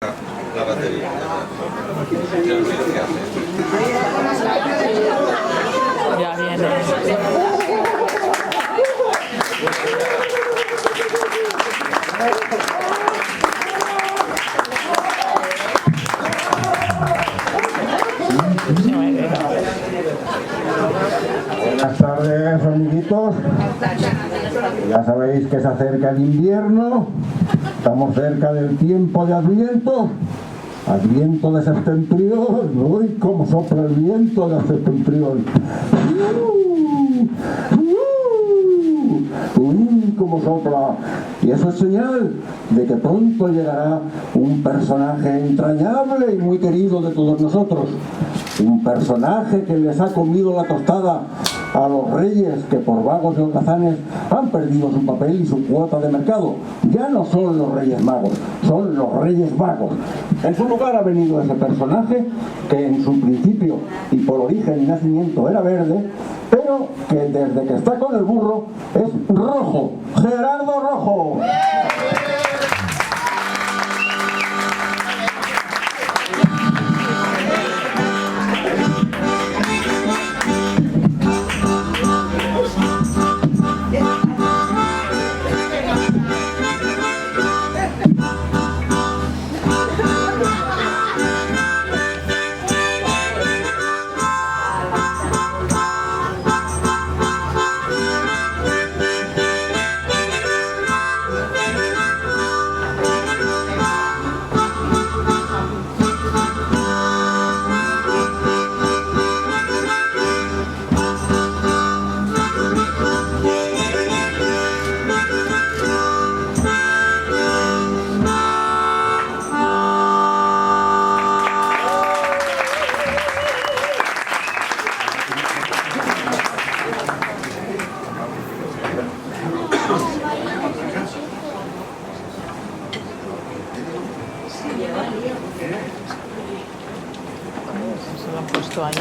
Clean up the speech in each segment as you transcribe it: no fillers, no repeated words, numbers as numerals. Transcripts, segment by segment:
La batería. Ya viene. Buenas tardes, amiguitos. Ya sabéis que se acerca el invierno, estamos cerca del tiempo de Adviento, Adviento de septentrión. Uy, cómo sopla el viento de septentrión. Uy, cómo sopla. Y eso es señal de que pronto llegará un personaje entrañable y muy querido de todos nosotros. Un personaje que les ha comido la tostada a los reyes que por vagos y holgazanes han perdido su papel y su cuota de mercado. Ya no son los reyes magos, son los reyes vagos. En su lugar ha venido ese personaje que en su principio y por origen y nacimiento era verde, pero que desde que está con el burro es rojo. ¡Gerardo Rojo! Se lo han puesto ahí.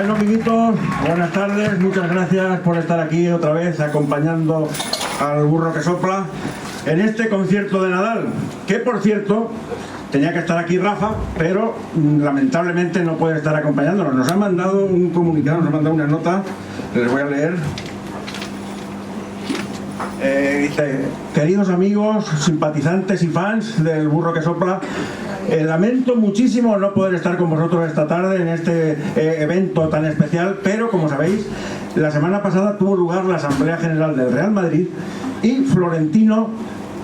Bueno, amiguitos, buenas tardes, muchas gracias por estar aquí otra vez acompañando al burro que sopla en este concierto de Nadal, que por cierto tenía que estar aquí Rafa, pero lamentablemente no puede estar acompañándonos. Nos ha mandado un comunicado, nos ha mandado una nota, les voy a leer. Dice: queridos amigos, simpatizantes y fans del burro que sopla, lamento muchísimo no poder estar con vosotros esta tarde en este evento tan especial, pero como sabéis, la semana pasada tuvo lugar la Asamblea General del Real Madrid y Florentino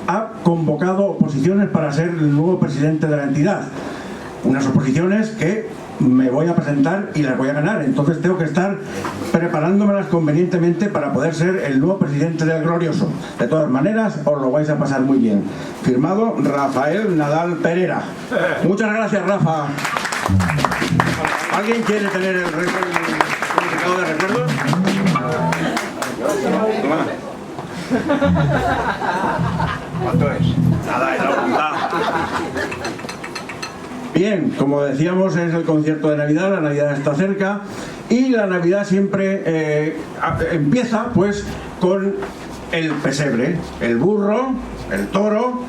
ha convocado oposiciones para ser el nuevo presidente de la entidad. Unas oposiciones que me voy a presentar y las voy a ganar, entonces tengo que estar preparándomelas convenientemente para poder ser el nuevo presidente del Glorioso. De todas maneras, os lo vais a pasar muy bien. Firmado Rafael Nadal Pereira. Muchas gracias, Rafa. ¿Alguien quiere tener el certificado de recuerdo? Toma. ¿Cuánto es? Nada, es la voluntad. Bien, como decíamos, es el concierto de Navidad, la Navidad está cerca y la Navidad siempre empieza pues con el pesebre, el burro, el toro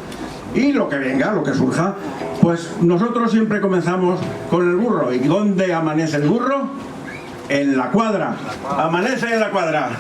y lo que venga, lo que surja. Pues nosotros siempre comenzamos con el burro. ¿Y dónde amanece el burro? En la cuadra. Amanece en la cuadra.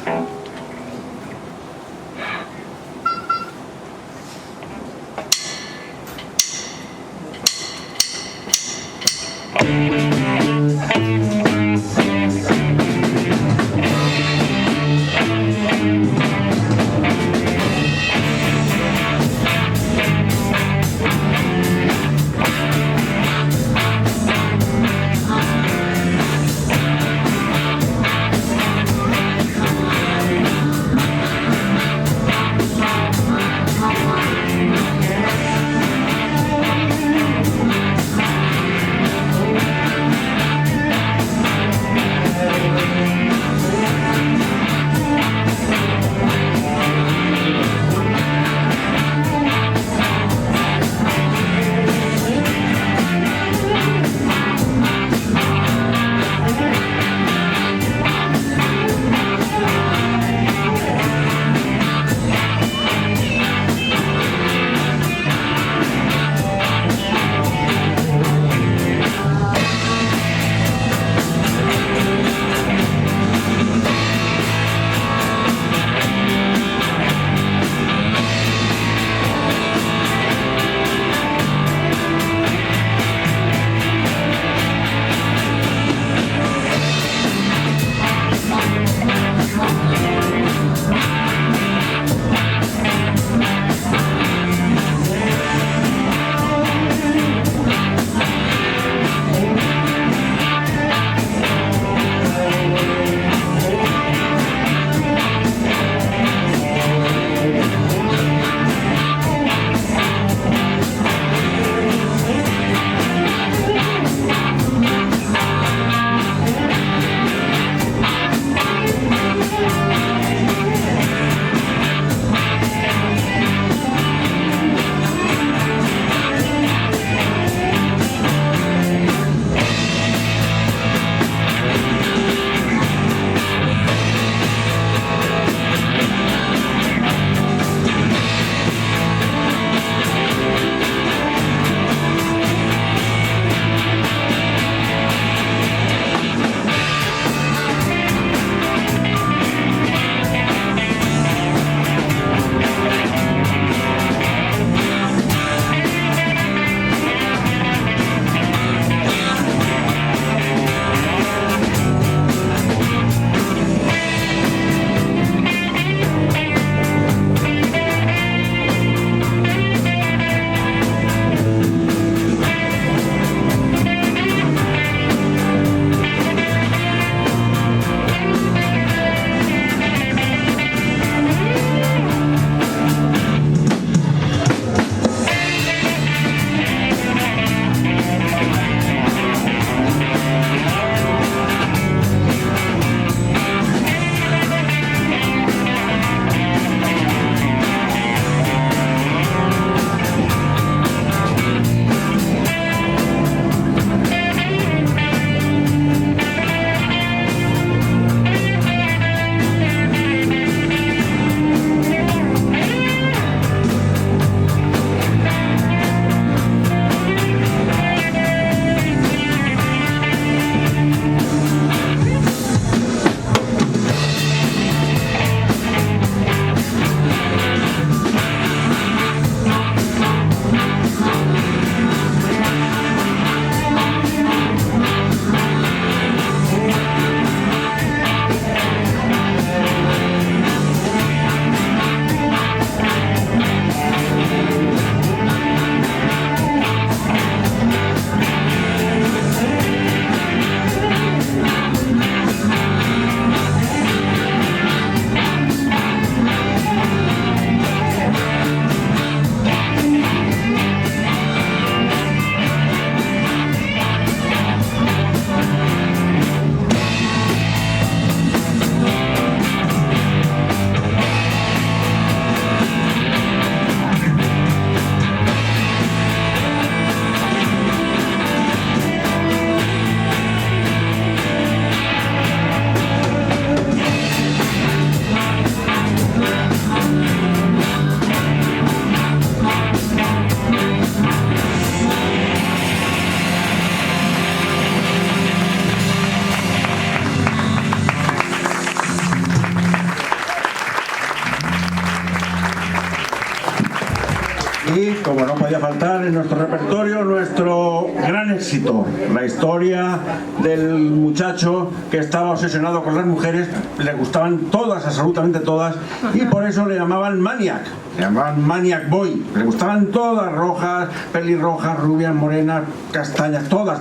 faltar en nuestro repertorio nuestro gran éxito, la historia del muchacho que estaba obsesionado con las mujeres, le gustaban todas, absolutamente todas, y por eso le llamaban Maniac. Le llamaban Maniac Boy, le gustaban todas, rojas, pelirrojas, rubias, morenas, castañas, todas.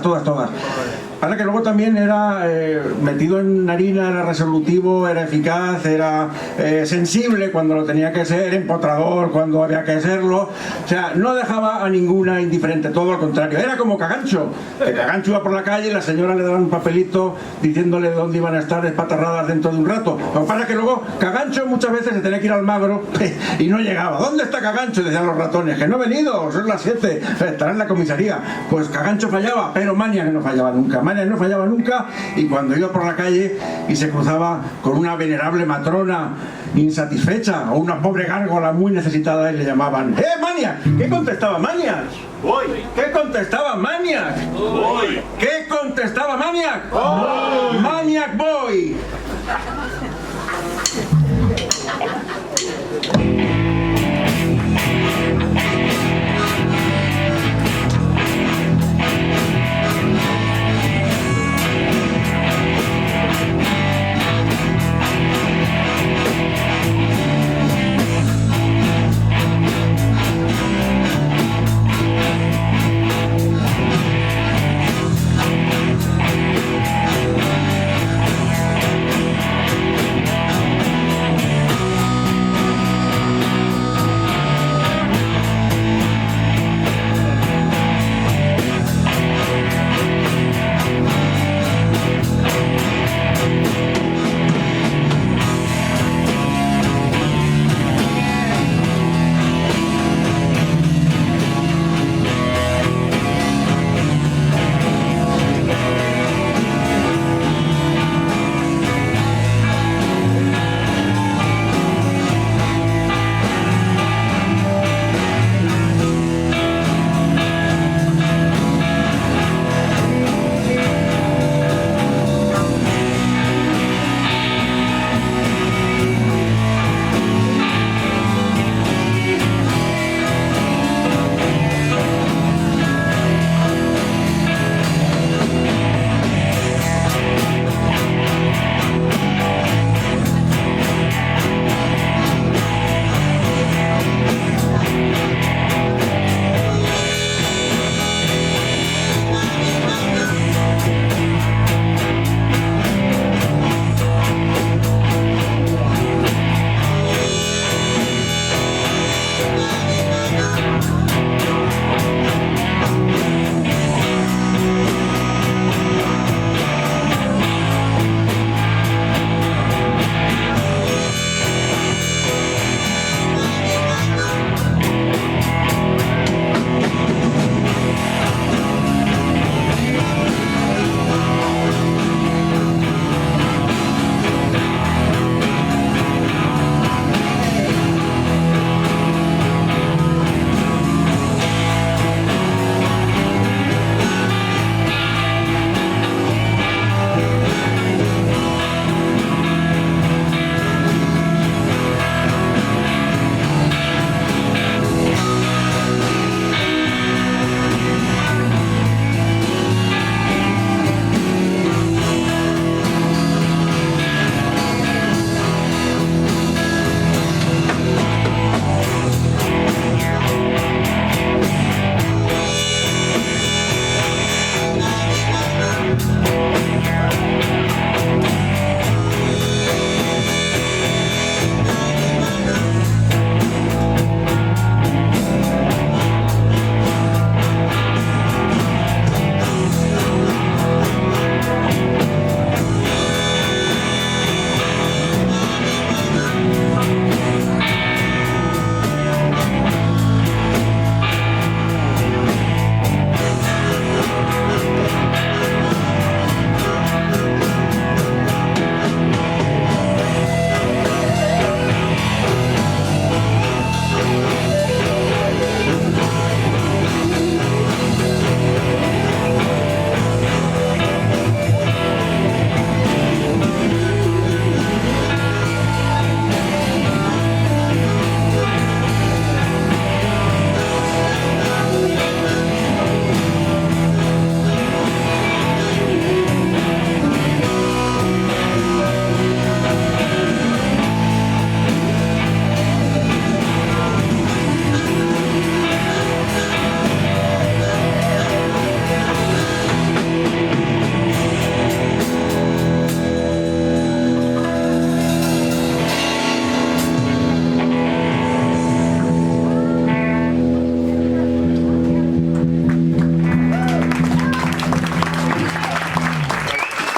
Para que luego también era metido en harina, era resolutivo, era eficaz, era sensible cuando lo tenía que ser, empotrador cuando había que serlo, o sea, no dejaba a ninguna indiferente, todo lo contrario, era como Cagancho, que Cagancho iba por la calle y la señora le daba un papelito diciéndole dónde iban a estar espatarradas dentro de un rato. Lo que pasa es que luego Cagancho muchas veces se tenía que ir al Magro y no llegaba. ¿Dónde está Cagancho? Decían los ratones, que no ha venido, son las 7, estará en la comisaría. Pues Cagancho fallaba, pero Maniac no fallaba nunca. Maniac no fallaba nunca, y cuando iba por la calle y se cruzaba con una venerable matrona insatisfecha o una pobre gárgola muy necesitada, y le llamaban Maniac. ¿Qué contestaba Maniac? Voy. ¿Qué contestaba Maniac? Voy. ¿Qué contestaba Maniac? Maniac Boy.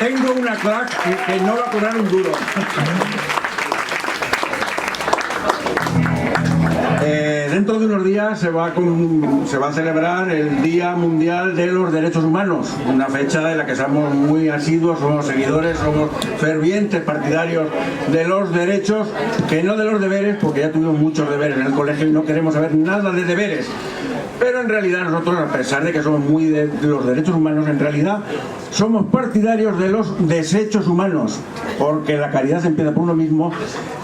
tengo una claque que no va a cobrar un duro. Dentro de unos días se va a celebrar el Día Mundial de los Derechos Humanos, una fecha de la que somos muy asiduos, somos seguidores, somos fervientes partidarios de los derechos, que no de los deberes, porque ya tuvimos muchos deberes en el colegio y no queremos saber nada de deberes. Pero en realidad nosotros, a pesar de que somos muy de los derechos humanos, en realidad somos partidarios de los desechos humanos, porque la caridad se empieza por uno mismo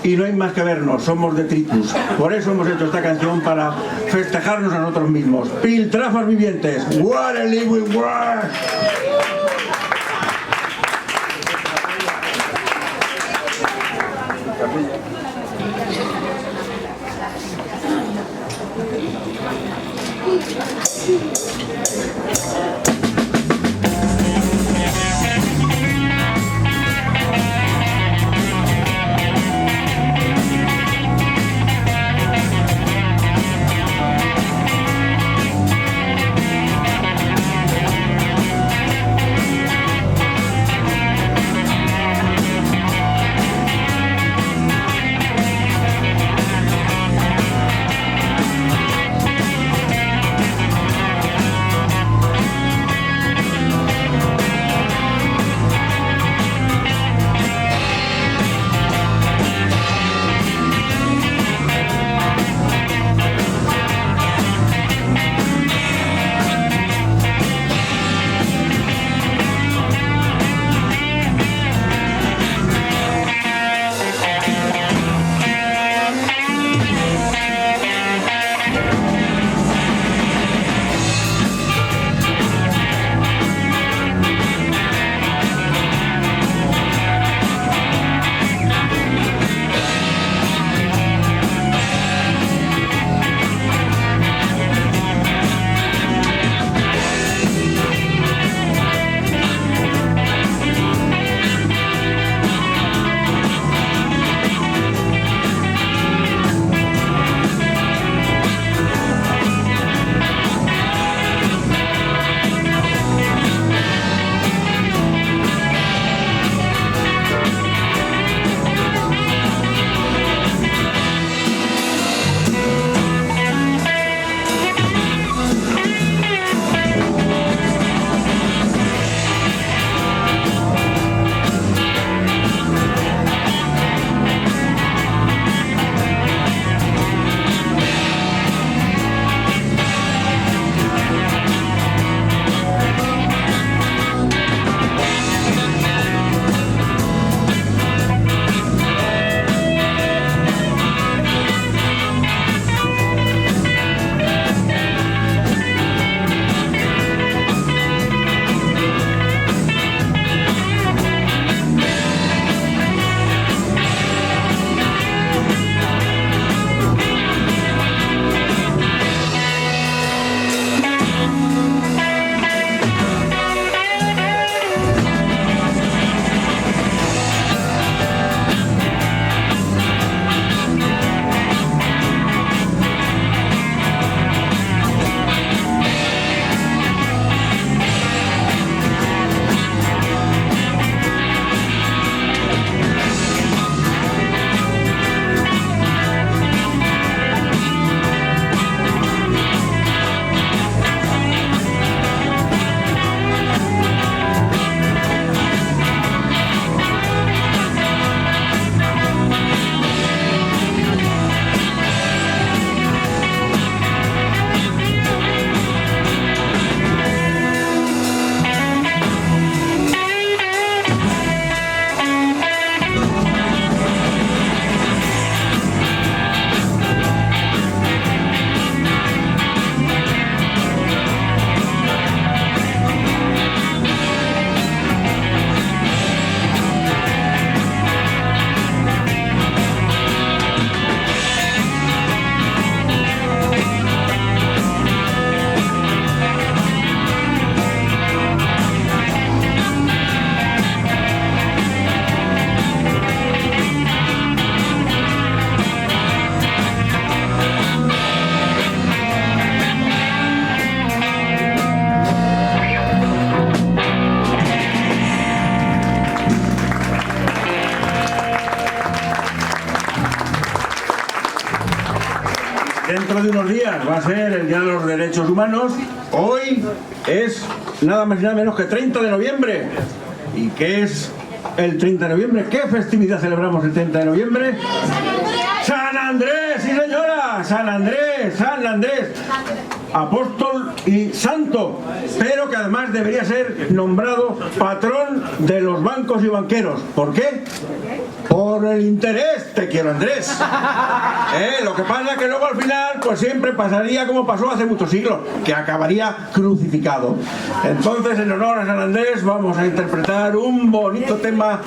y no hay más que vernos, somos detritus. Por eso hemos hecho esta canción, para festejarnos a nosotros mismos. Piltrafas vivientes, what a living world. dentro de unos días va a ser el Día de los Derechos Humanos. Hoy es nada más y nada menos que 30 de noviembre. ¿Y qué es el 30 de noviembre? ¿Qué festividad celebramos el 30 de noviembre? ¡San Andrés! ¡Sí, señora! ¡San Andrés! ¡San Andrés! Apóstol y santo, pero que además debería ser nombrado patrón de los bancos y banqueros. ¿Por qué? Por el interés. Te quiero, Andrés. Lo que pasa es que luego al final pues siempre pasaría como pasó hace muchos siglos, que acabaría crucificado. Entonces, en honor a San Andrés, vamos a interpretar un bonito tema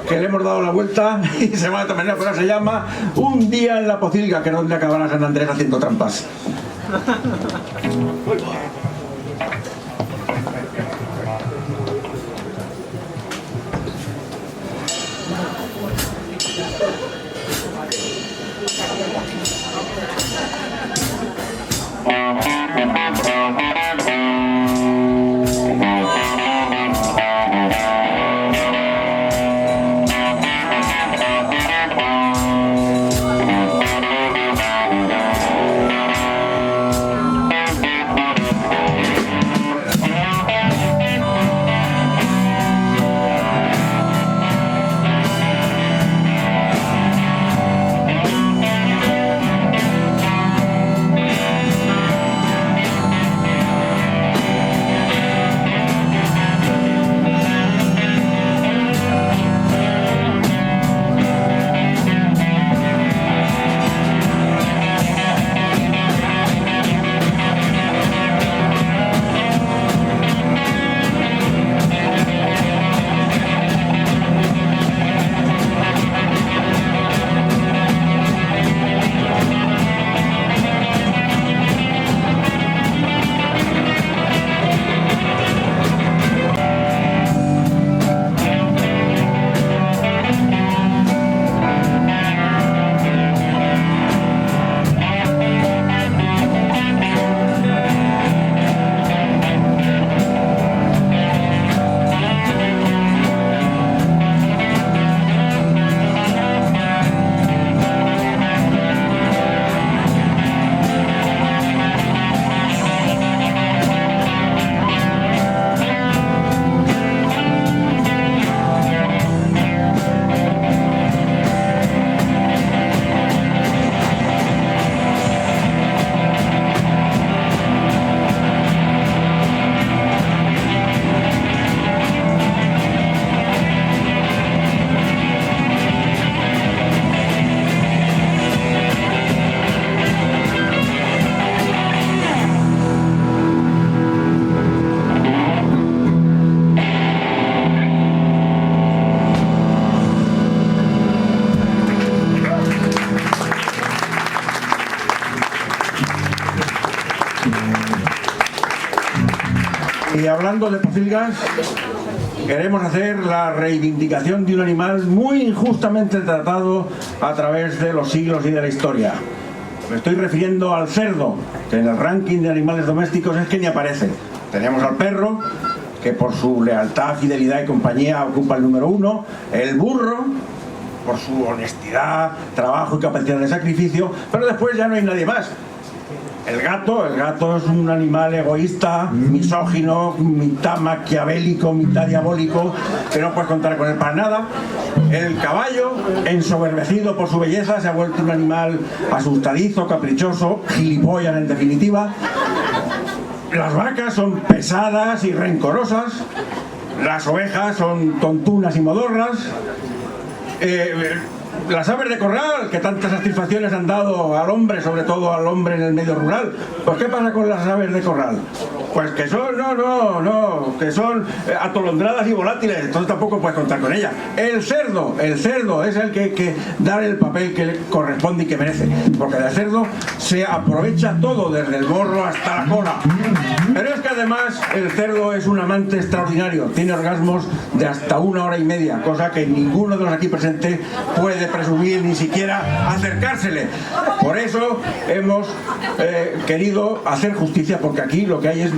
que le hemos dado la vuelta y se llama de otra manera, pero se llama Un día en la pocilga, que es donde acabará San Andrés haciendo trampas. Y hablando de pocilgas, queremos hacer la reivindicación de un animal muy injustamente tratado a través de los siglos y de la historia. Me estoy refiriendo al cerdo, que en el ranking de animales domésticos es que ni aparece. Tenemos al perro, que por su lealtad, fidelidad y compañía ocupa el número 1, el burro, por su honestidad, trabajo y capacidad de sacrificio, pero después ya no hay nadie más. El gato es un animal egoísta, misógino, mitad maquiavélico, mitad diabólico, que no puedes contar con él para nada. El caballo, ensoberbecido por su belleza, se ha vuelto un animal asustadizo, caprichoso, gilipollas en definitiva. Las vacas son pesadas y rencorosas. Las ovejas son tontunas y modorras. Las aves de corral, que tantas satisfacciones han dado al hombre, sobre todo al hombre en el medio rural. Pues ¿qué pasa con las aves de corral? Pues que son, que son atolondradas y volátiles, entonces tampoco puedes contar con ellas. El cerdo es el que hay que dar el papel que le corresponde y que merece, porque del cerdo se aprovecha todo, desde el morro hasta la cola. Pero es que además el cerdo es un amante extraordinario, tiene orgasmos de hasta 1 hora y media, cosa que ninguno de los aquí presentes puede de presumir ni siquiera acercársele. Por eso hemos querido hacer justicia, porque aquí lo que hay es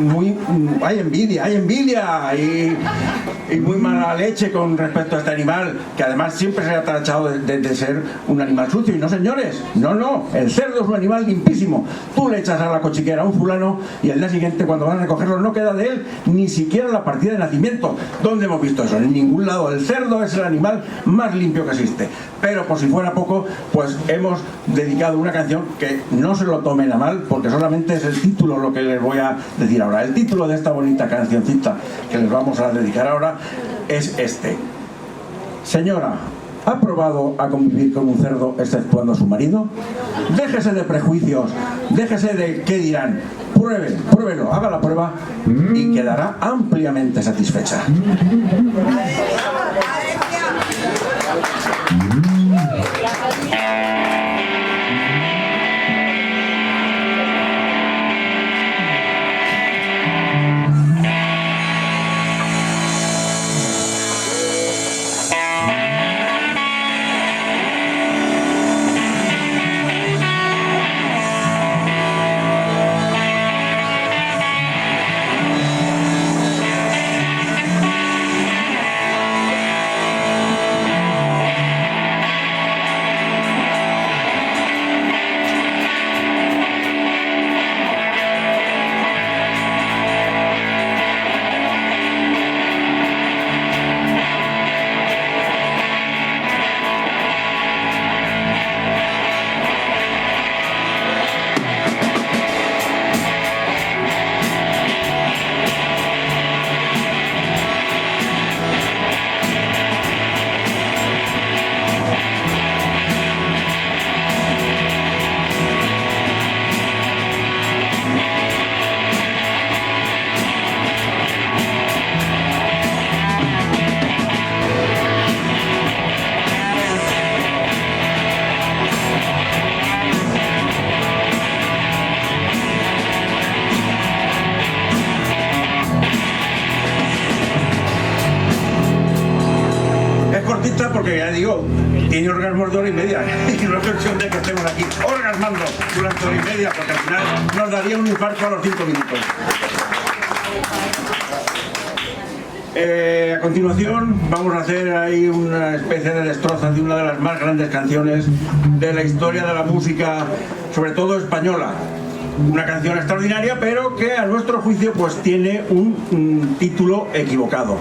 hay envidia y muy mala leche con respecto a este animal, que además siempre se ha tachado de ser un animal sucio. Y no, señores, no, el cerdo es un animal limpísimo. Tú le echas a la cochiquera a un fulano y el día siguiente, cuando van a recogerlo, no queda de él ni siquiera la partida de nacimiento. ¿Dónde hemos visto eso? En ningún lado. El cerdo es el animal más limpio que existe. Pero por si fuera poco, pues hemos dedicado una canción que no se lo tomen a mal, porque solamente es el título lo que les voy a decir ahora. El título de esta bonita cancioncita que les vamos a dedicar ahora es este. Señora, ¿ha probado a convivir con un cerdo exceptuando a su marido? Déjese de prejuicios, déjese de qué dirán. Pruébelo, haga la prueba y quedará ampliamente satisfecha. Porque ya digo, tiene orgasmos de hora y media y no es cuestión de que estemos aquí orgasmando durante hora y media, porque al final nos daría un infarto a los 5 minutos. A continuación vamos a hacer ahí una especie de destrozas de una de las más grandes canciones de la historia de la música, sobre todo española. Una canción extraordinaria, pero que a nuestro juicio pues tiene un título equivocado.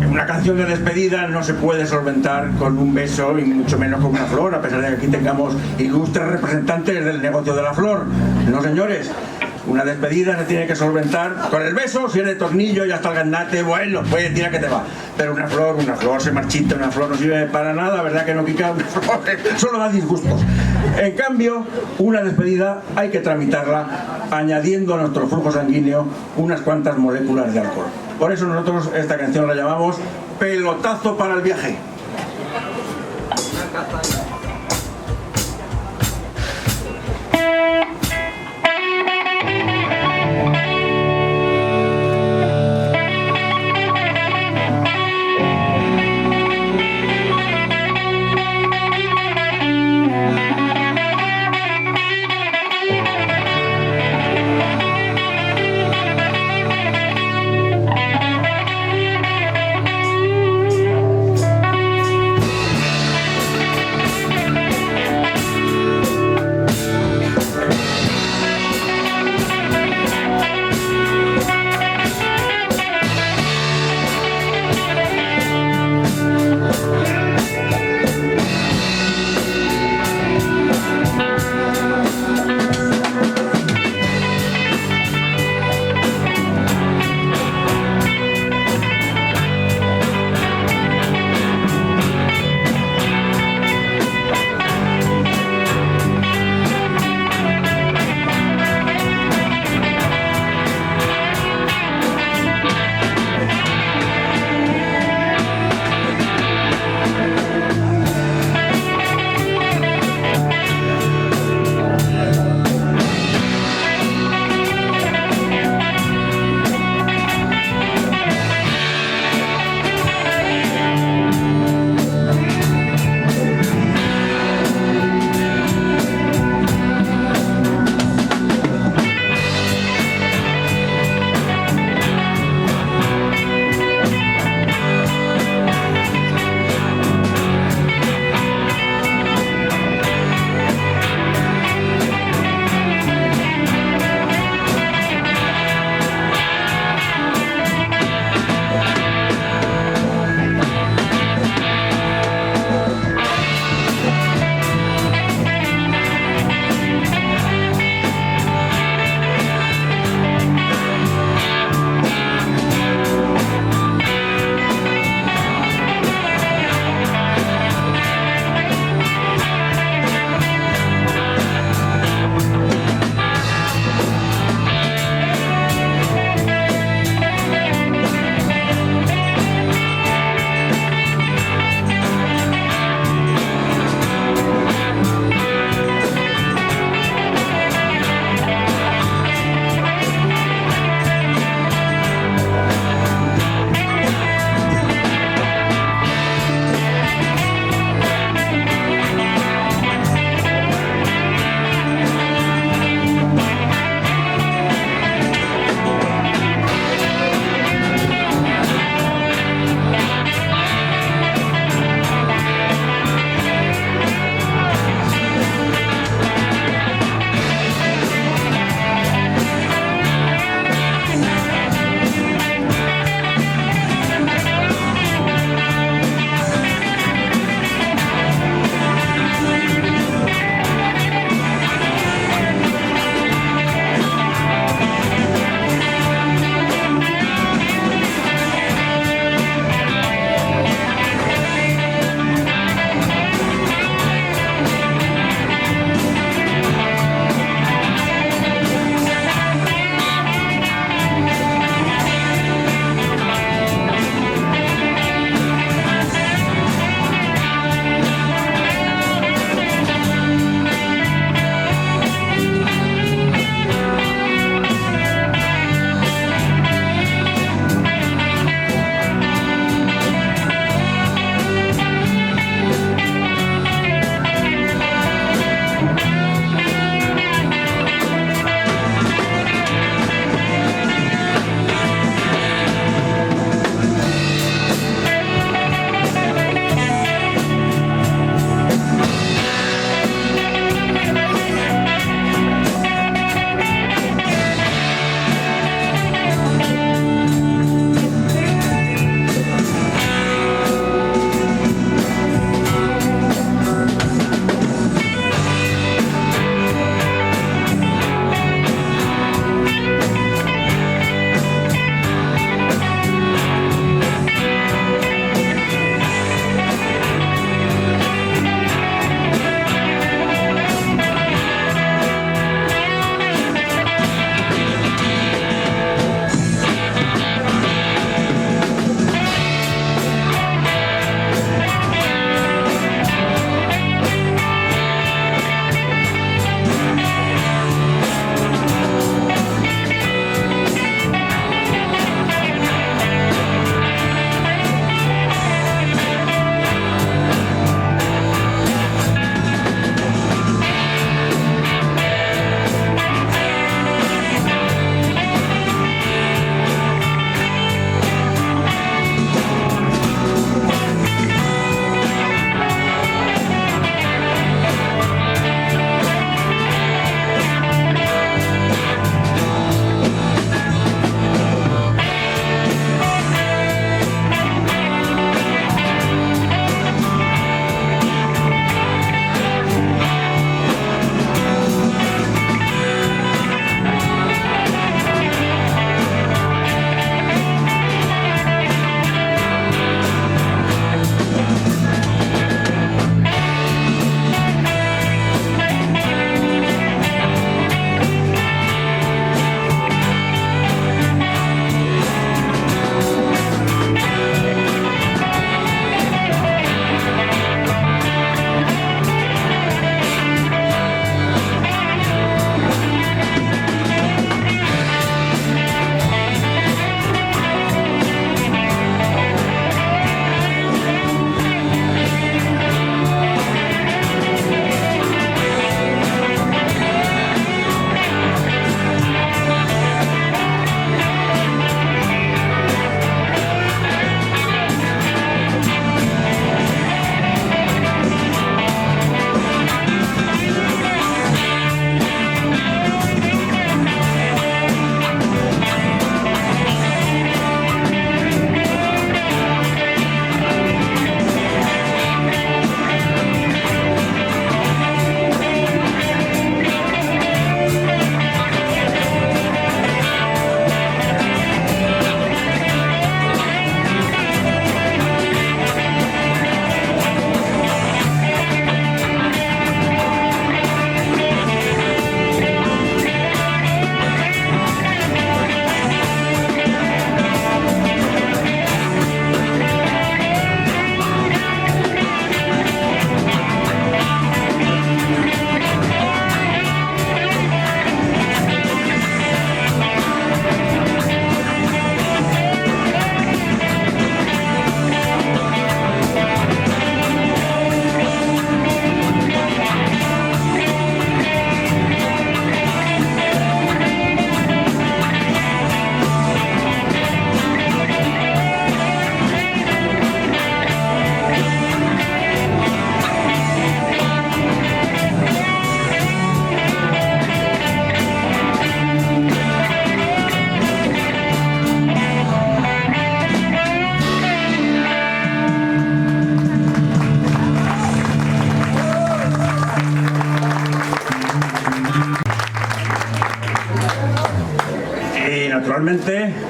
Una canción de despedida no se puede solventar con un beso y mucho menos con una flor, a pesar de que aquí tengamos ilustres representantes del negocio de la flor. No, señores, una despedida se tiene que solventar con el beso. Si es de tornillo y hasta el gaznate, bueno, pues tira que te va. Pero una flor se marchita, una flor no sirve para nada, ¿verdad que no, Kika? Una flor solo da disgustos. En cambio, una despedida hay que tramitarla añadiendo a nuestro flujo sanguíneo unas cuantas moléculas de alcohol. Por eso nosotros esta canción la llamamos Pelotazo para el viaje.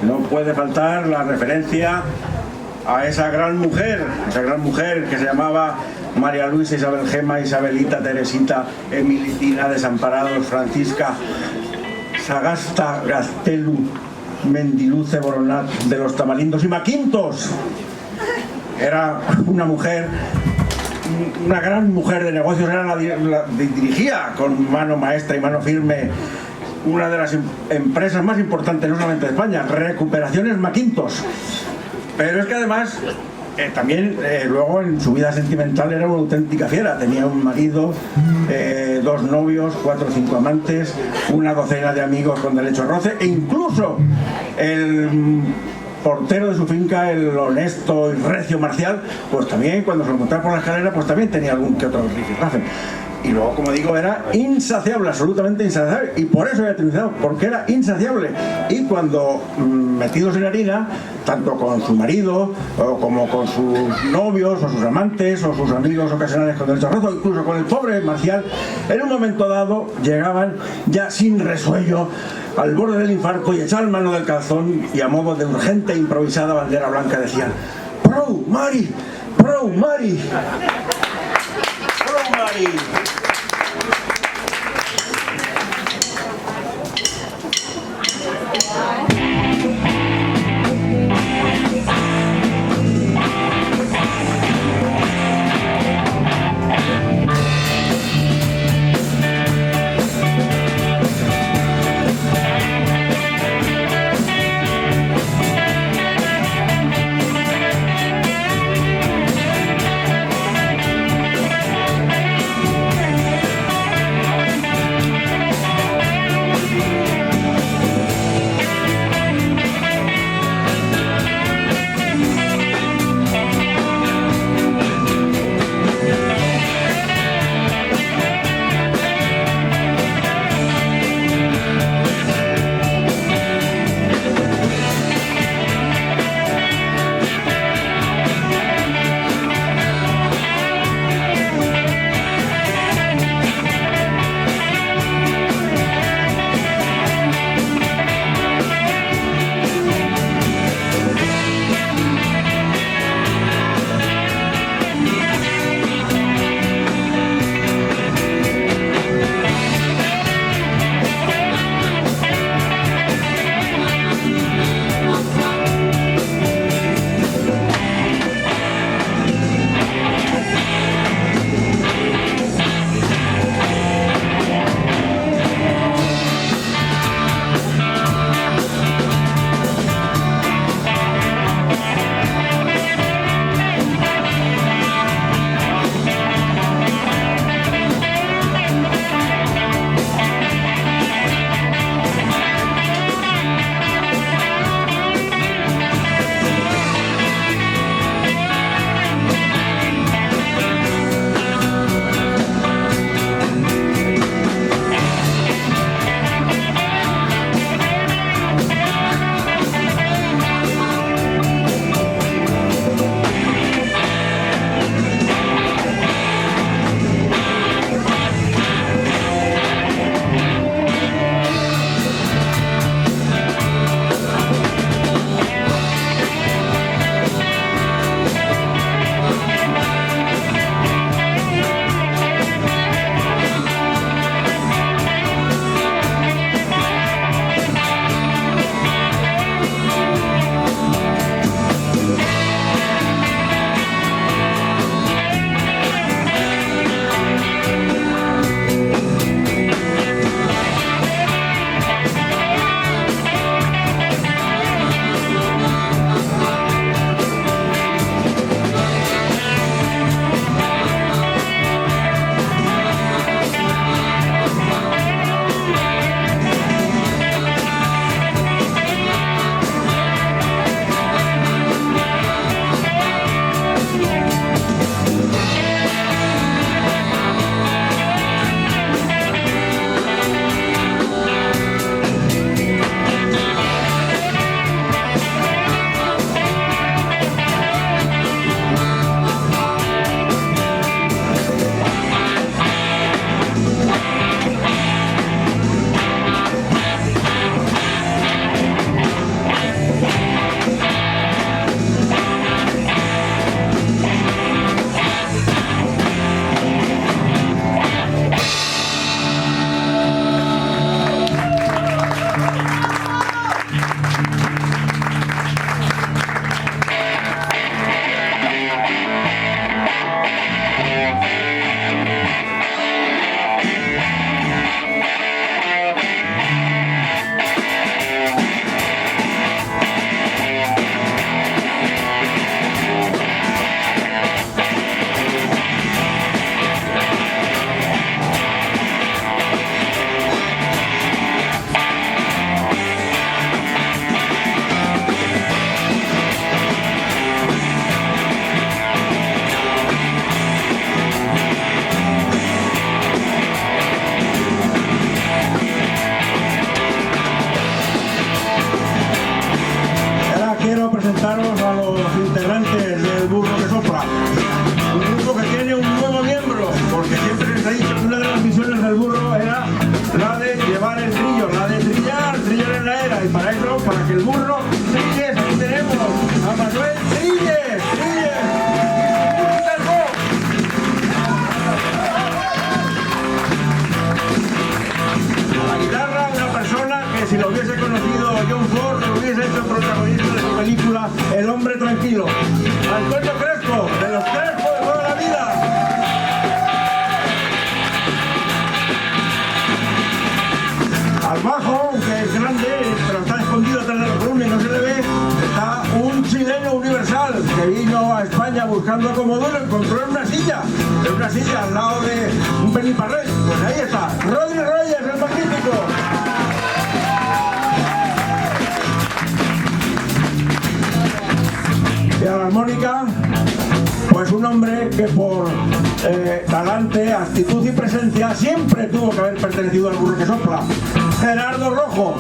no puede faltar la referencia a esa gran mujer que se llamaba María Luisa Isabel Gema Isabelita Teresita Emilitina Desamparados Francisca Sagasta Gastelu Mendiluce Boronat de los Tamarindos y Maquintos. Era una mujer, una gran mujer de negocios, dirigía con mano maestra y mano firme una de las empresas más importantes no solamente de España, Recuperaciones Maquintos. Pero es que además también luego en su vida sentimental era una auténtica fiera. Tenía un marido, 2 novios, 4 o 5 amantes, una docena de amigos con derecho a roce, e incluso el portero de su finca, el honesto y recio Marcial, pues también cuando se lo encontraba por la escalera, pues también tenía algún que otro rifirrafe. Y luego, como digo, era insaciable, absolutamente insaciable, y por eso había triunfado, porque era insaciable. Y cuando metidos en harina, tanto con su marido, como con sus novios, o sus amantes, o sus amigos ocasionales con derecho a roce, o incluso con el pobre Marcial, en un momento dado llegaban ya sin resuello al borde del infarto y echaban mano del calzón y a modo de urgente e improvisada bandera blanca decían: ¡Prou Mari! ¡Prou Mari! ¡Prou Mari! del burro era la de llevar el trillo, la de trillar en la era. Y para eso, para que el burro trilles, aquí tenemos a Manuel Trilles. La guitarra, una persona que si lo hubiese conocido John Ford, lo hubiese hecho protagonista de su película El hombre tranquilo. Antonio Crespo, de los Crespo de toda la vida. Al bajo, que es grande, pero está escondido tras la columna y no se le ve, está un chileno universal que vino a España buscando acomodó, lo encontró en una silla al lado de un Beniparrell. Pues ahí está, Rodri Reyes, el magnífico. Y a la armónica, pues un hombre que por talante, actitud y presencia siempre tuvo que haber pertenecido al burro que sopla, Gerardo Rojo.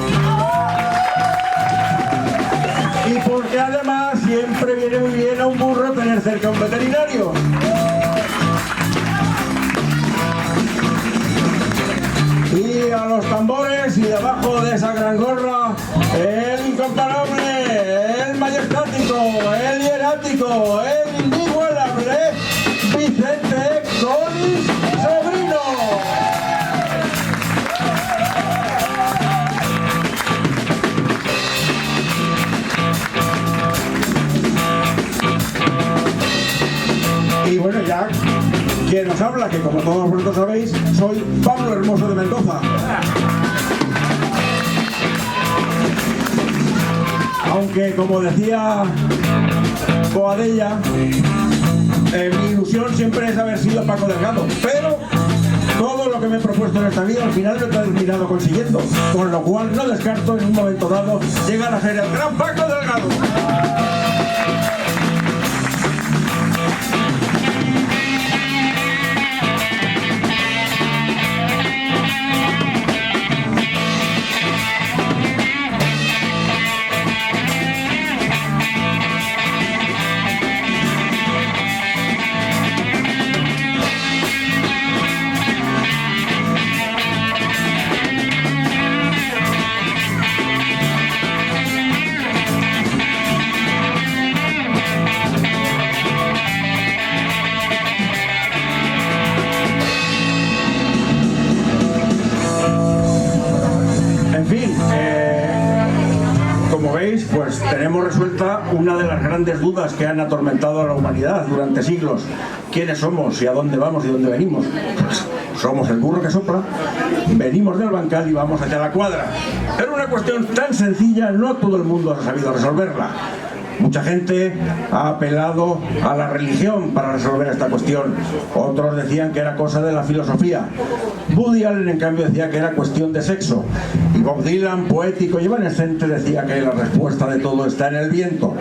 Y porque además siempre viene muy bien a un burro tener cerca a un veterinario. Y a los tambores y debajo de esa gran gorra, el incomparable, el majestático, el hierático, el inigualable Vicente Conis Sobrino. Y bueno, ya quien nos habla, que como todos vosotros sabéis, soy Pablo Hermoso de Mendoza. Aunque, como decía Boadella, mi ilusión siempre es haber sido Paco Delgado, pero todo lo que me he propuesto en esta vida al final lo he terminado consiguiendo, con lo cual no descarto en un momento dado llegar a ser el gran Paco Delgado. Pues tenemos resuelta una de las grandes dudas que han atormentado a la humanidad durante siglos. ¿Quiénes somos y a dónde vamos y dónde venimos? Pues somos el burro que sopla, venimos del bancal y vamos hacia la cuadra. Era una cuestión tan sencilla, no todo el mundo ha sabido resolverla. Mucha gente ha apelado a la religión para resolver esta cuestión. Otros decían que era cosa de la filosofía. Woody Allen, en cambio, decía que era cuestión de sexo. Y Bob Dylan, poético y evanescente, decía que la respuesta de todo está en el viento.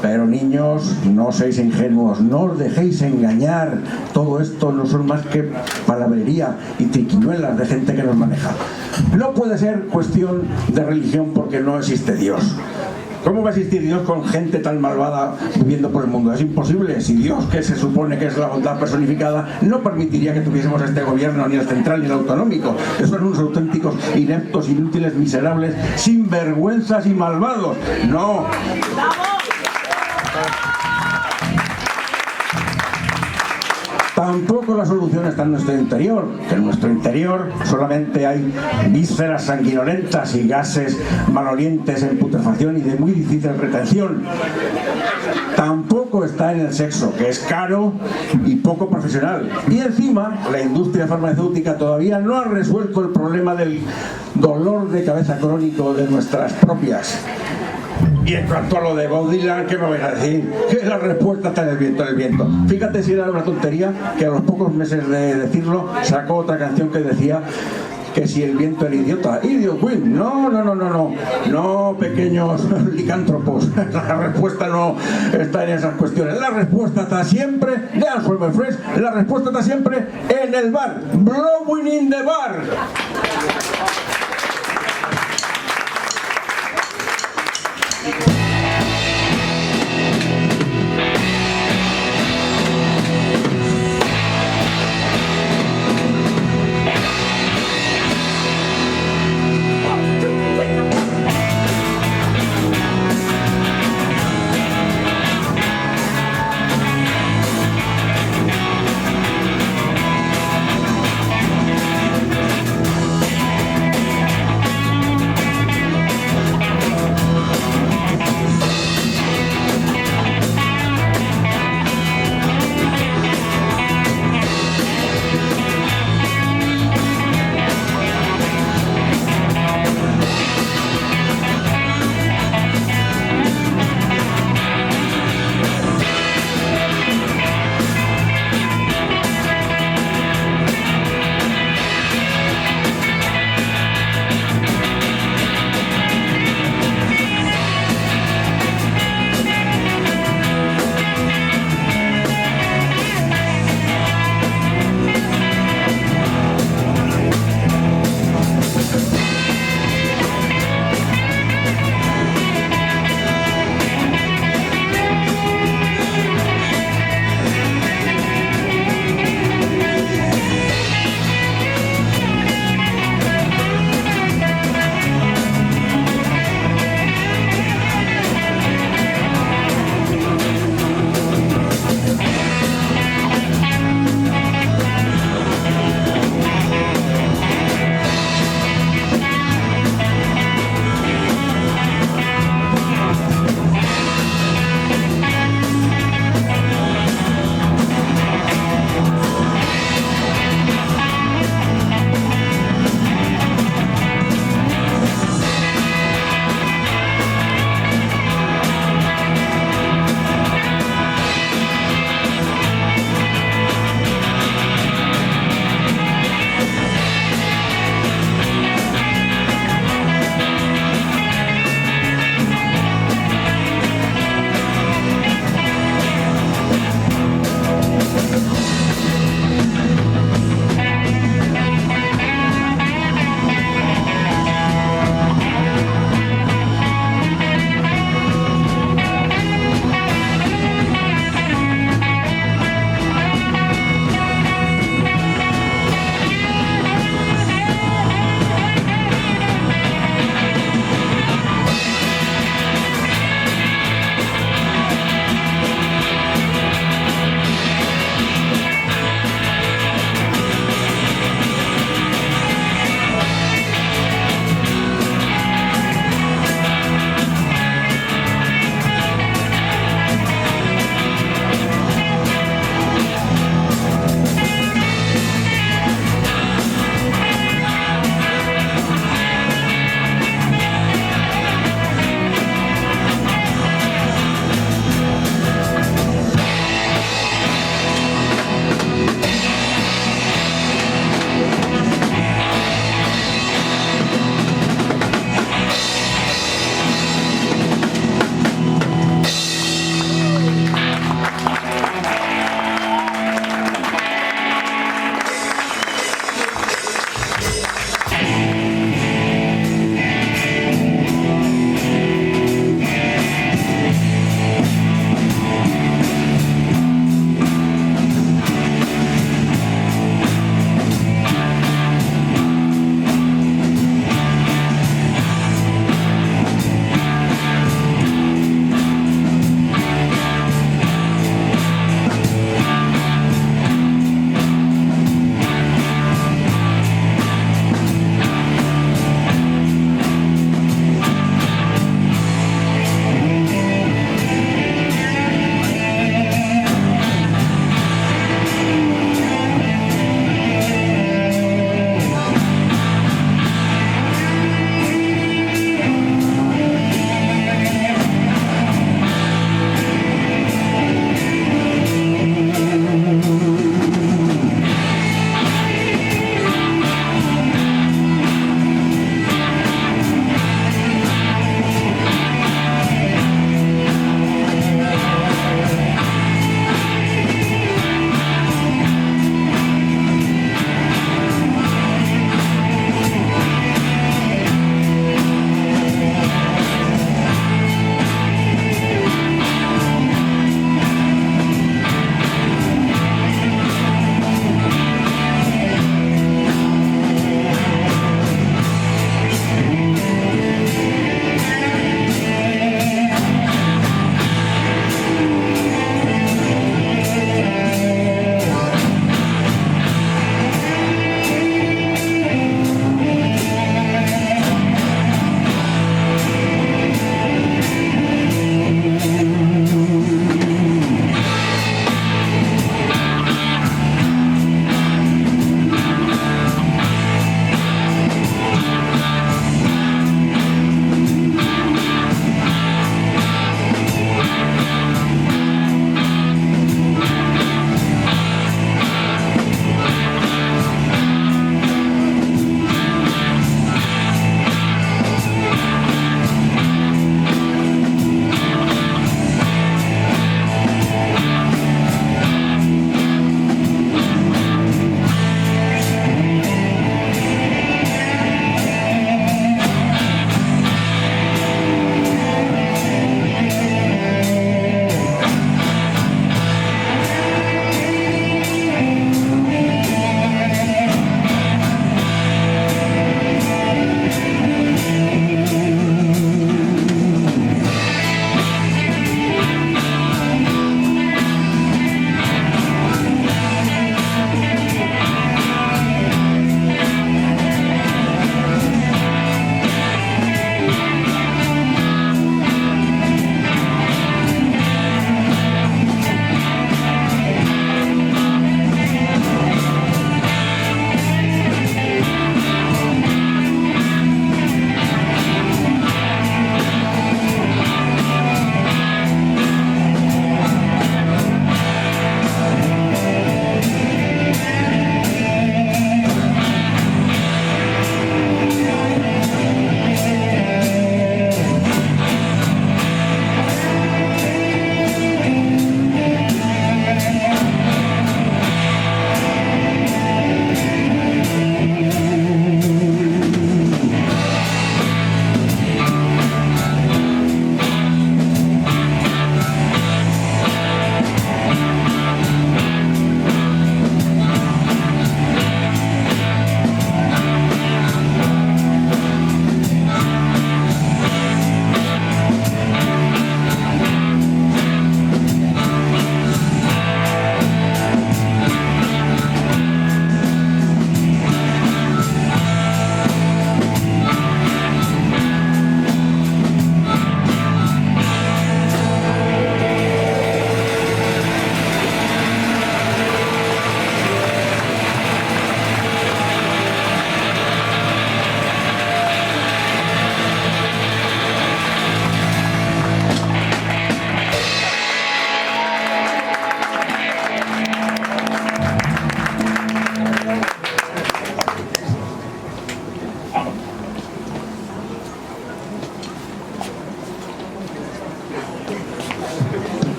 Pero niños, no seáis ingenuos, no os dejéis engañar. Todo esto no son más que palabrería y triquiñuelas de gente que nos maneja. No puede ser cuestión de religión porque no existe Dios. ¿Cómo va a existir Dios con gente tan malvada viviendo por el mundo? Es imposible. Si Dios, que se supone que es la bondad personificada, no permitiría que tuviésemos este gobierno, ni el central ni el autonómico. Esos son unos auténticos ineptos, inútiles, miserables, sinvergüenzas y malvados. ¡No! Tampoco la solución está en nuestro interior, que en nuestro interior solamente hay vísceras sanguinolentas y gases malolientes en putrefacción y de muy difícil retención. Tampoco está en el sexo, que es caro y poco profesional. Y encima, la industria farmacéutica todavía no ha resuelto el problema del dolor de cabeza crónico de nuestras propias. Y en cuanto a lo de Bob Dylan, ¿qué me vais a decir? Que la respuesta está en el viento, en el viento. Fíjate si era una tontería que a los pocos meses de decirlo sacó otra canción que decía que si el viento era idiota. Idiot Wind. No, pequeños licántropos. La respuesta no está en esas cuestiones. La respuesta está siempre, la respuesta está siempre en el bar. Blowing in the bar.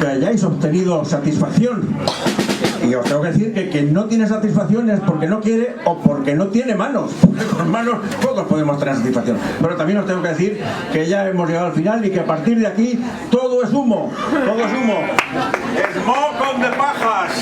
hayáis obtenido satisfacción. Y os tengo que decir que quien no tiene satisfacción es porque no quiere o porque no tiene manos. Porque con manos todos podemos tener satisfacción. Pero también os tengo que decir que ya hemos llegado al final y que a partir de aquí todo es humo. Todo es humo. ¡Smoke on the pajas!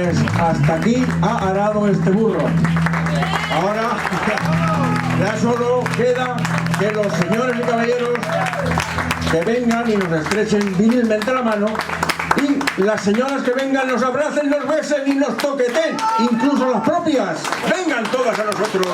Pues hasta aquí ha arado este burro. Ahora ya solo queda que los señores y caballeros que vengan y nos estrechen virilmente la mano, y las señoras que vengan nos abracen, nos besen y nos toqueten, incluso las propias. Vengan todas a nosotros.